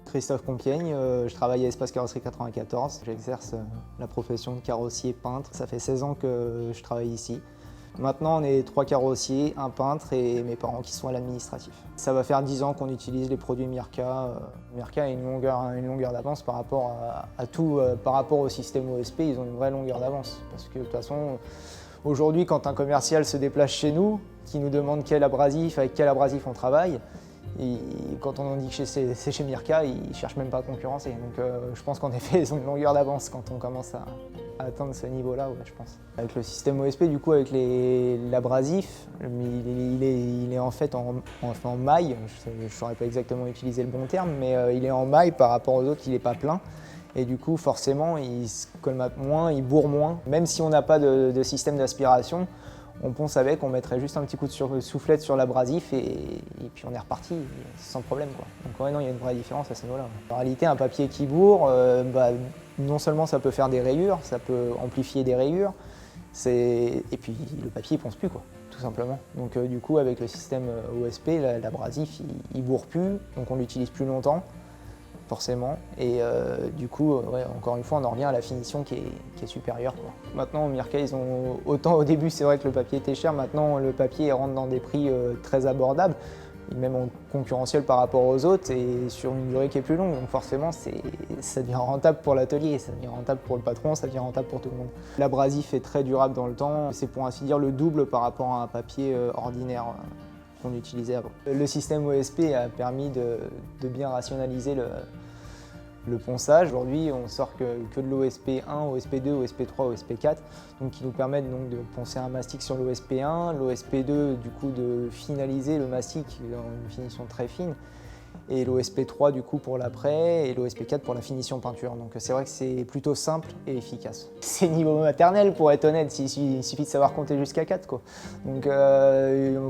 Christophe Compiègne, je travaille à Espace Carrosserie 94. J'exerce la profession de carrossier peintre. Ça fait 16 ans que je travaille ici. Maintenant, on est 3 carrossiers, un peintre et mes parents qui sont à l'administratif. Ça va faire 10 ans qu'on utilise les produits Mirka. Mirka a une longueur d'avance par rapport à tout, par rapport au système OSP, ils ont une vraie longueur d'avance. Parce que de toute façon, aujourd'hui, quand un commercial se déplace chez nous, qui nous demande avec quel abrasif on travaille, et quand on dit que c'est chez Mirka, ils ne cherchent même pas à concurrencer. Donc je pense qu'en effet, ils ont une longueur d'avance quand on commence à atteindre ce niveau-là, ouais, je pense. Avec le système OSP, du coup, avec l'abrasif, il est en fait en maille. Je ne saurais pas exactement utiliser le bon terme, mais il est en maille par rapport aux autres, il n'est pas plein. Et du coup, forcément, il se colmate moins, il bourre moins. Même si on n'a pas de système d'aspiration, on ponce avec, on mettrait juste un petit coup de soufflette sur l'abrasif et puis on est reparti sans problème, quoi. Donc ouais, non, il y a une vraie différence à ce niveau-là. En réalité, un papier qui bourre, non seulement ça peut faire des rayures, ça peut amplifier des rayures, et puis le papier ne ponce plus, quoi, tout simplement. Donc du coup, avec le système OSP, l'abrasif, il bourre plus, donc on l'utilise plus longtemps, forcément. Et du coup, ouais, encore une fois, on en revient à la finition qui est supérieure, quoi. Maintenant, Mirka, autant au début, c'est vrai que le papier était cher, maintenant le papier rentre dans des prix très abordables, même en concurrentiel par rapport aux autres et sur une durée qui est plus longue. Donc forcément, ça devient rentable pour l'atelier, ça devient rentable pour le patron, ça devient rentable pour tout le monde. L'abrasif est très durable dans le temps, c'est pour ainsi dire le double par rapport à un papier ordinaire qu'on utilisait avant. Le système OSP a permis de bien rationaliser le ponçage. Aujourd'hui, on sort que de l'OSP 1, OSP 2, OSP 3, OSP 4, donc qui nous permettent donc de poncer un mastic sur l'OSP 1, l'OSP 2 du coup de finaliser le mastic dans une finition très fine, et l'OSP 3 du coup pour l'après, et l'OSP 4 pour la finition peinture. Donc c'est vrai que c'est plutôt simple et efficace. C'est niveau maternel pour être honnête, il suffit de savoir compter jusqu'à 4, quoi. Donc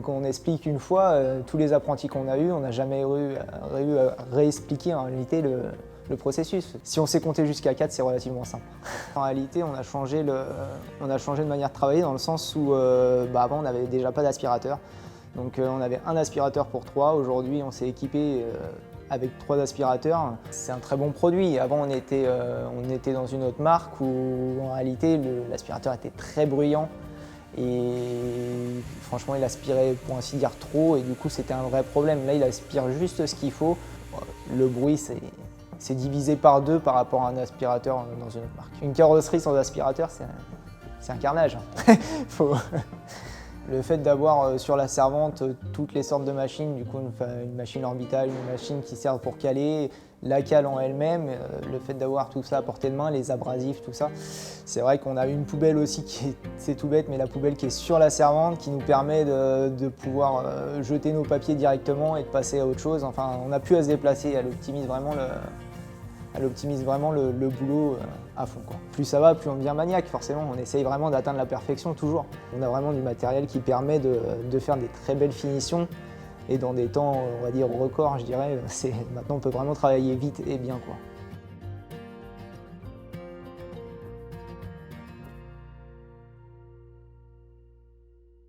on explique une fois, tous les apprentis qu'on a eus, on n'a jamais eu à réexpliquer en réalité le processus. Si on sait compter jusqu'à 4, c'est relativement simple. En réalité, on a changé de manière de travailler dans le sens où avant on n'avait déjà pas d'aspirateur. Donc on avait un aspirateur pour 3, aujourd'hui on s'est équipé avec 3 aspirateurs. C'est un très bon produit. Avant on était dans une autre marque où en réalité l'aspirateur était très bruyant et franchement il aspirait pour ainsi dire trop et du coup c'était un vrai problème. Là il aspire juste ce qu'il faut. Le bruit c'est divisé par 2 par rapport à un aspirateur dans une autre marque. Une carrosserie sans aspirateur c'est un carnage. Le fait d'avoir sur la servante toutes les sortes de machines, du coup une machine orbitale, une machine qui sert pour caler, la cale en elle-même, le fait d'avoir tout ça à portée de main, les abrasifs, tout ça, c'est vrai qu'on a une poubelle aussi c'est tout bête, mais la poubelle qui est sur la servante qui nous permet de pouvoir jeter nos papiers directement et de passer à autre chose. Enfin, on n'a plus à se déplacer, elle optimise vraiment le boulot à fond, quoi. Plus ça va, plus on devient maniaque, forcément. On essaye vraiment d'atteindre la perfection toujours. On a vraiment du matériel qui permet de faire des très belles finitions et dans des temps, on va dire, records, je dirais. Maintenant, on peut vraiment travailler vite et bien, quoi.